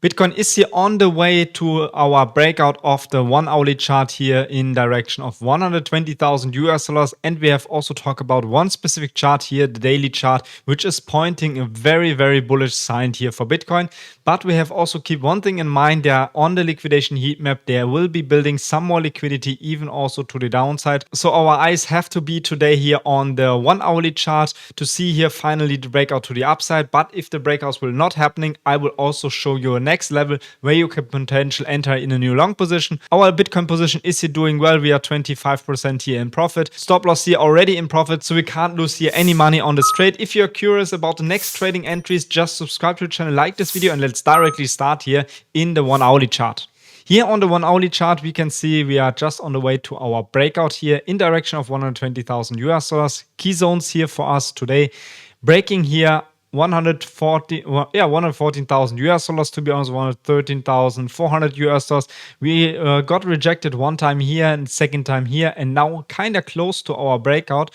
Bitcoin is here on the way to our breakout of the 1 hourly chart here in direction of $120,000, and we have also talked about one specific chart here, the daily chart, which is pointing a very bullish sign here for Bitcoin. But we have also keep one thing in mind, there on the liquidation heat map there will be building some more liquidity, even also to the downside. So our eyes have to be today here on the 1 hourly chart to see here finally the breakout to the upside. But if the breakouts will not happening, I will also show you a next level where you can potentially enter in a new long position. Our Bitcoin position is here doing well. We are 25% here in profit. Stop loss here already in profit, so we can't lose here any money on this trade. If you're curious about the next trading entries, just subscribe to the channel, like this video, and let's directly start here in the 1 hourly chart. Here on the 1 hourly chart, we can see we are just on the way to our breakout here in direction of $120,000. Key zones here for us today, breaking here $114,000 to be honest, $113,400. We got rejected one time here and second time here, and now kind of close to our breakout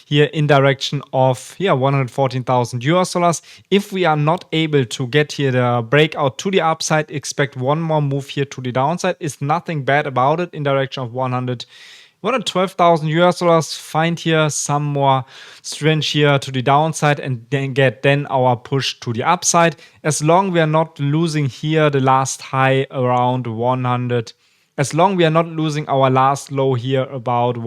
here in direction of $114,000. If we are not able to get here the breakout to the upside, expect one more move here to the downside. It's nothing bad about it in direction of $112,000. Find here some more strength here to the downside and then get our push to the upside. As long we are not losing here the last high around 100, as long we are not losing our last low here about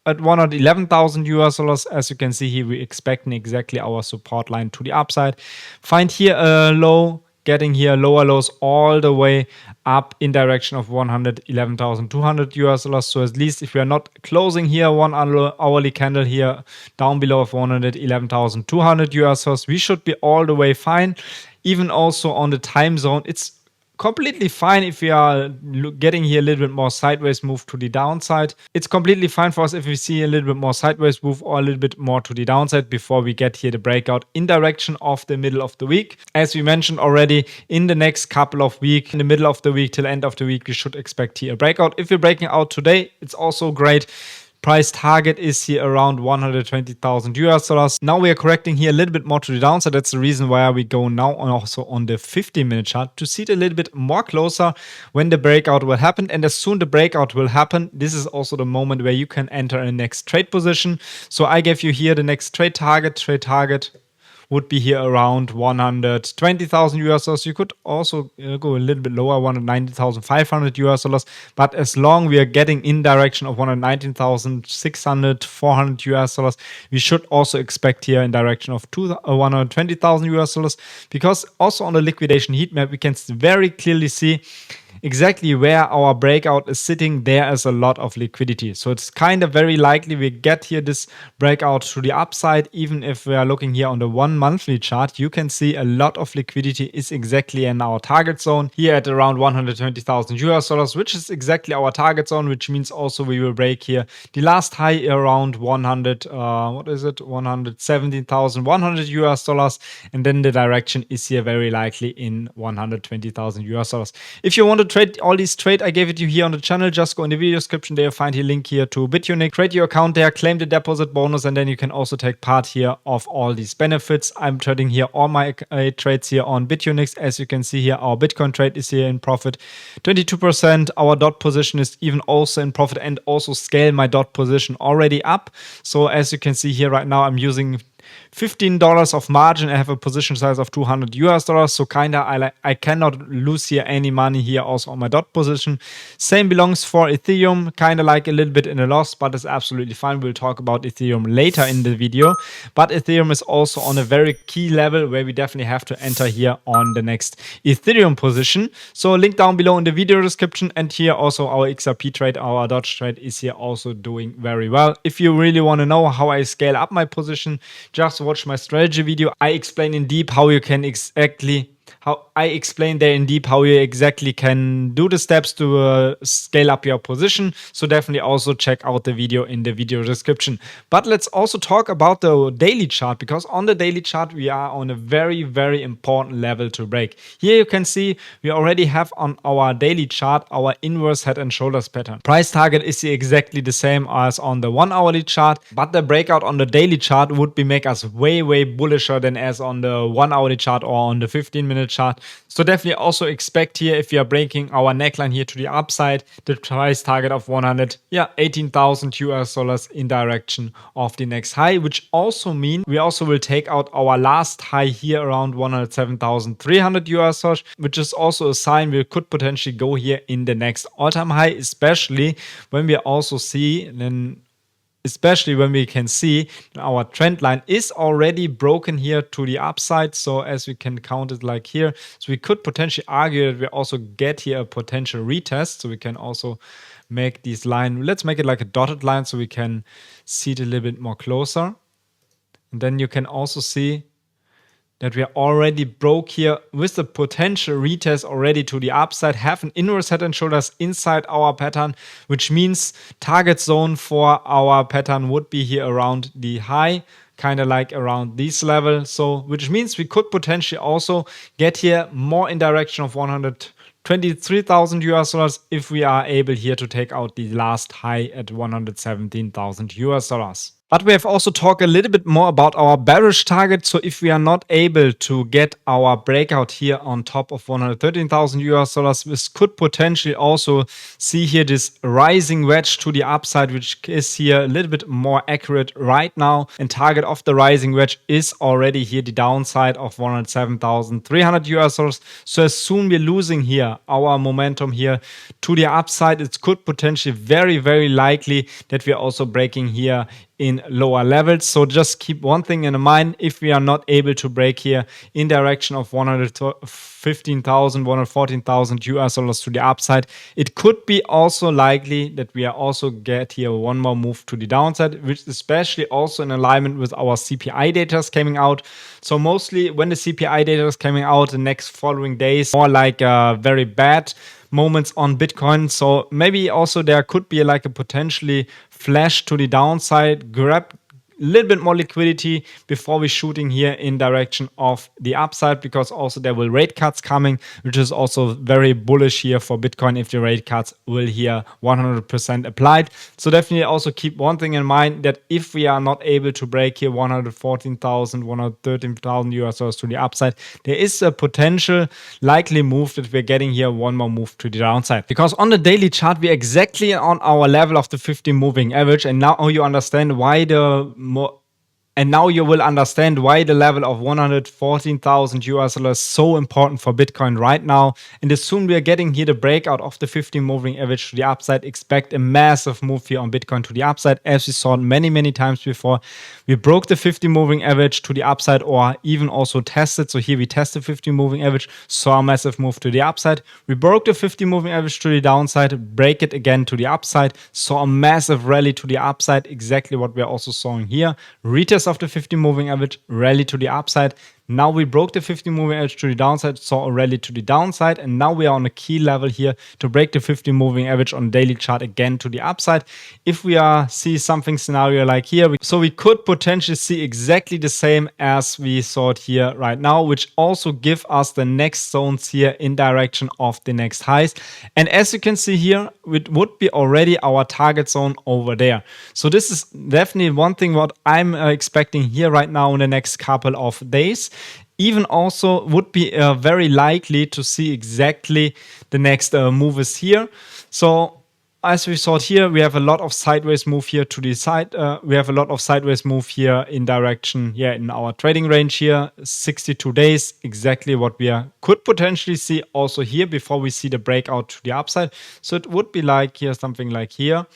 at $111,000, as you can see here, we're expecting exactly our support line to the upside. Find here a low, getting here lower lows all the way up in direction of $111,200. So at least if we are not closing here 1 hourly candle here down below of $111,200, we should be all the way fine. Even also on the time zone, it's completely fine if we are getting here a little bit more sideways move to the downside. It's completely fine for us if we see a little bit more sideways move or a little bit more to the downside before we get here the breakout in direction of the middle of the week. As we mentioned already, in the next couple of weeks, in the middle of the week till end of the week, we should expect here a breakout. If we're breaking out today, it's also great. Price target is here around $120,000. Now we are correcting here a little bit more to the downside. That's the reason why we go now also on the 15-minute chart to see it a little bit more closer when the breakout will happen. And as soon the breakout will happen, this is also the moment where you can enter a next trade position. So I gave you here the next trade target. Trade target would be here around $120,000. You could also go a little bit lower, $190,500. But as long we are getting in direction of $119,600-400, we should also expect here in direction of $120,000, because also on the liquidation heat map we can very clearly see exactly where our breakout is sitting. There is a lot of liquidity, so it's kind of very likely we get here this breakout to the upside. Even if we are looking here on the 1 monthly chart, you can see a lot of liquidity is exactly in our target zone here at around $120,000, which is exactly our target zone, which means also we will break here the last high around $117,100, and then the direction is here very likely in $120,000. If you want to trade all these trades I gave it you here on the channel, just go in the video description there, you'll find a link here to BitUnic, create your account there, claim the deposit bonus, and then you can also take part here of all these benefits. I'm trading here all my trades here on BitUnic. As you can see here, our Bitcoin trade is here in profit 22%. Our dot position is even also in profit, and also scale my dot position already up. So as you can see here right now, I'm using $15 of margin. I have a position size of $200, so kinda I cannot lose here any money here also on my dot position. Same belongs for Ethereum, kinda like a little bit in a loss, but it's absolutely fine. We'll talk about Ethereum later in the video, but Ethereum is also on a very key level where we definitely have to enter here on the next Ethereum position. So link down below in the video description, and here also our XRP trade, our Dodge trade is here also doing very well. If you really want to know how I scale up my position, just watch my strategy video. I explain in deep how you can exactly how I explain there in deep how you exactly can do the steps to scale up your position. So definitely also check out the video in the video description. But let's also talk about the daily chart, because on the daily chart we are on a very important level to break. Here you can see we already have on our daily chart our inverse head and shoulders pattern. Price target is exactly the same as on the 1 hourly chart, but the breakout on the daily chart would make us way bullisher than as on the 1 hourly chart or on the 15-minute chart. So definitely also expect here, if we are breaking our neckline here to the upside, the price target of $118,000 in direction of the next high, which also means we also will take out our last high here around $107,300, which is also a sign we could potentially go here in the next all-time high, especially when we also see especially when we can see our trend line is already broken here to the upside. So as we can count it like here, so we could potentially argue that we also get here a potential retest. So we can also make this line, let's make it like a dotted line so we can see it a little bit more closer. And then you can also see that we are already broke here with the potential retest already to the upside, have an inverse head and shoulders inside our pattern, which means target zone for our pattern would be here around the high, kind of like around this level. So which means we could potentially also get here more in direction of $123,000 if we are able here to take out the last high at $117,000. But we have also talked a little bit more about our bearish target. So if we are not able to get our breakout here on top of $113,000, this could potentially also see here this rising wedge to the upside, which is here a little bit more accurate right now. And target of the rising wedge is already here the downside of $107,300. So as soon we're losing here our momentum here to the upside, it could potentially very likely that we're also breaking here in lower levels. So just keep one thing in mind: if we are not able to break here in direction of $115,000, $114,000 to the upside, it could be also likely that we are also get here one more move to the downside, which is especially also in alignment with our CPI data coming out. So mostly when the CPI data is coming out the next following days, more like very bad moments on Bitcoin. So maybe also there could be like a potentially flash to the downside, grab a little bit more liquidity before we're shooting here in direction of the upside, because also there will rate cuts coming, which is also very bullish here for Bitcoin if the rate cuts will here 100% applied. So definitely also keep one thing in mind, that if we are not able to break here $114,000, $113,000 to the upside, there is a potential likely move that we're getting here one more move to the downside. Because on the daily chart, we're exactly on our level of the 50 moving average, and now you understand why now you will understand why the level of $114,000 is so important for Bitcoin right now. And as soon we are getting here the breakout of the 50 moving average to the upside, expect a massive move here on Bitcoin to the upside, as we saw many times before. We broke the 50 moving average to the upside, or even also tested. So here we tested 50 moving average, saw a massive move to the upside. We broke the 50 moving average to the downside, break it again to the upside, saw a massive rally to the upside, exactly what we're also seeing here. Retest of the 50 moving average, rally to the upside. Now we broke the 50 moving average to the downside, saw a rally to the downside, and now we are on a key level here to break the 50 moving average on daily chart again to the upside. If we see something scenario like here, so we could potentially see exactly the same as we saw it here right now, which also give us the next zones here in direction of the next highs. And as you can see here, it would be already our target zone over there. So this is definitely one thing what I'm expecting here right now in the next couple of days. Even also would be very likely to see exactly the next move is here. So as we saw it here, we have a lot of sideways move here to the side. We have a lot of sideways move here in direction, in our trading range here, 62 days, exactly what we could potentially see also here before we see the breakout to the upside. So it would be like here, something like here.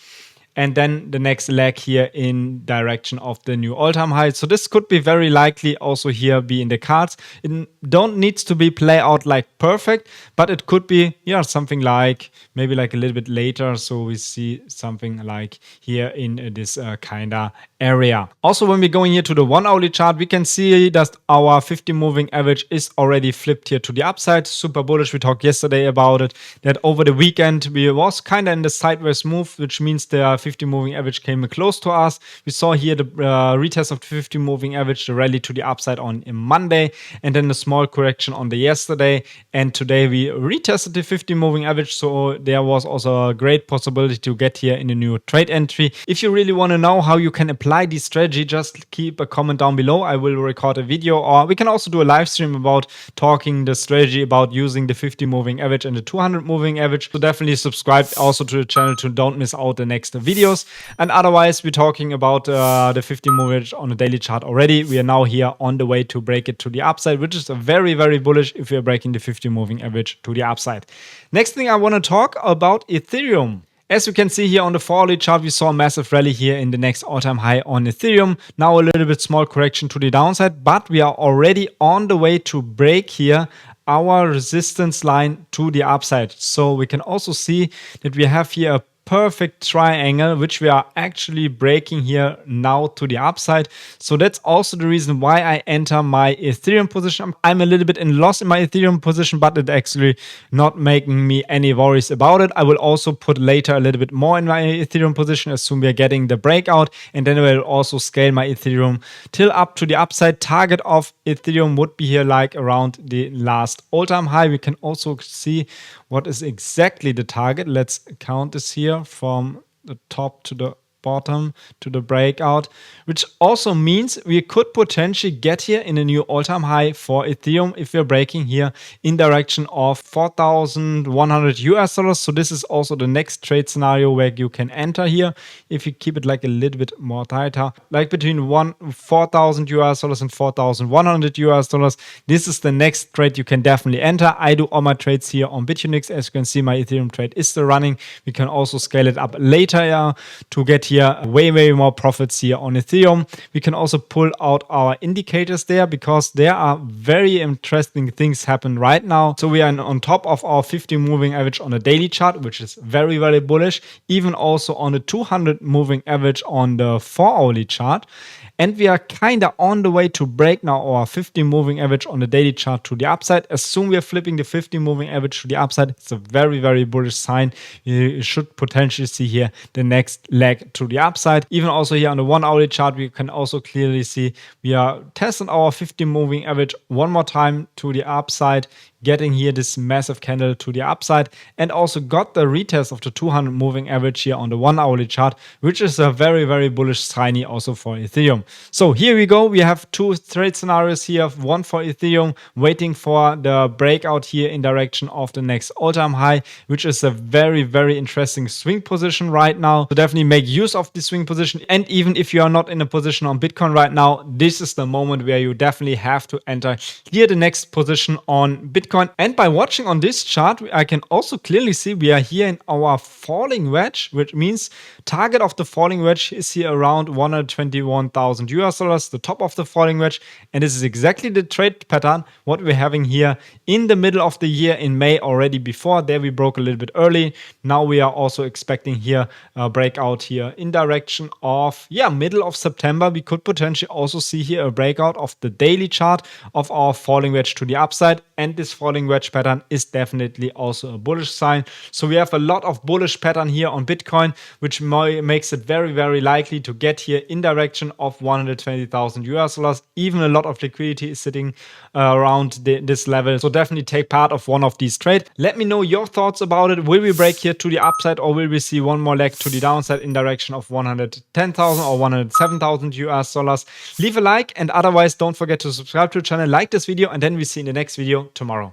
And then the next leg here in direction of the new all-time high. So this could be very likely also here be in the cards. It don't needs to be play out like perfect, but it could be something like maybe like a little bit later. So we see something like here in this kind of area. Also, when we're going here to the 1 hourly chart, we can see that our 50 moving average is already flipped here to the upside. Super bullish. We talked yesterday about it, that over the weekend we was kind of in the sideways move, which means the 50 moving average came close to us. We saw here the retest of the 50 moving average, the rally to the upside on Monday, and then a small correction on the yesterday. And today we retested the 50 moving average, so there was also a great possibility to get here in a new trade entry. If you really want to know how you can apply this strategy, just keep a comment down below. I will record a video, or we can also do a live stream about talking the strategy about using the 50 moving average and the 200 moving average. So definitely subscribe also to the channel to don't miss out the next videos. And otherwise, we're talking about the 50 moving average on the daily chart already. We are now here on the way to break it to the upside, which is a very, very bullish if we are breaking the 50 moving average to the upside. Next thing I want to talk about Ethereum. As you can see here on the 4-hourly chart, we saw a massive rally here in the next all-time high on Ethereum. Now a little bit small correction to the downside, but we are already on the way to break here our resistance line to the upside. So we can also see that we have here a perfect triangle, which we are actually breaking here now to the upside. So that's also the reason why I enter my Ethereum position. I'm a little bit in loss in my Ethereum position, but it's actually not making me any worries about it. I will also put later a little bit more in my Ethereum position as soon as we are getting the breakout, and then I will also scale my Ethereum till up to the upside. Target of Ethereum would be here like around the last all-time high. We can also see what is exactly the target. Let's count this here from the top to the bottom to the breakout, which also means we could potentially get here in a new all-time high for Ethereum if we're breaking here in direction of $4,100. So this is also the next trade scenario where you can enter here if you keep it like a little bit more tighter, like between $4,000 and $4,100. This is the next trade you can definitely enter. I do all my trades here on BitUnix. As you can see, my Ethereum trade is still running. We can also scale it up later to get here way more profits here on Ethereum. We can also pull out our indicators there because there are very interesting things happen right now. So we are on top of our 50 moving average on a daily chart, which is very, very bullish. Even also on the 200 moving average on the 4-hourly chart. And we are kind of on the way to break now our 50 moving average on the daily chart to the upside. As soon as we are flipping the 50 moving average to the upside, it's a very, very bullish sign. You should potentially see here the next leg to the upside. Even also here on the 1-hourly chart, we can also clearly see we are testing our 50 moving average one more time to the upside, getting here this massive candle to the upside, and also got the retest of the 200 moving average here on the 1-hourly chart, which is a very, very bullish sign also for Ethereum. So here we go. We have two trade scenarios here, one for Ethereum, waiting for the breakout here in direction of the next all-time high, which is a very, very interesting swing position right now. So definitely make use of this swing position. And even if you are not in a position on Bitcoin right now, this is the moment where you definitely have to enter here the next position on Bitcoin. And by watching on this chart, I can also clearly see we are here in our falling wedge, which means target of the falling wedge is here around $121,000, the top of the falling wedge. And this is exactly the trade pattern what we're having here in the middle of the year in May already. Before there we broke a little bit early. Now we are also expecting here a breakout here in direction of middle of September. We could potentially also see here a breakout of the daily chart of our falling wedge to the upside, and this falling wedge pattern is definitely also a bullish sign. So we have a lot of bullish pattern here on Bitcoin, which makes it very, very likely to get here in direction of $120,000. Even a lot of liquidity is sitting around this level. So definitely take part of one of these trades. Let me know your thoughts about it. Will we break here to the upside, or will we see one more leg to the downside in direction of $110,000 or $107,000? Leave a like, and otherwise don't forget to subscribe to the channel, like this video, and then we see in the next video tomorrow.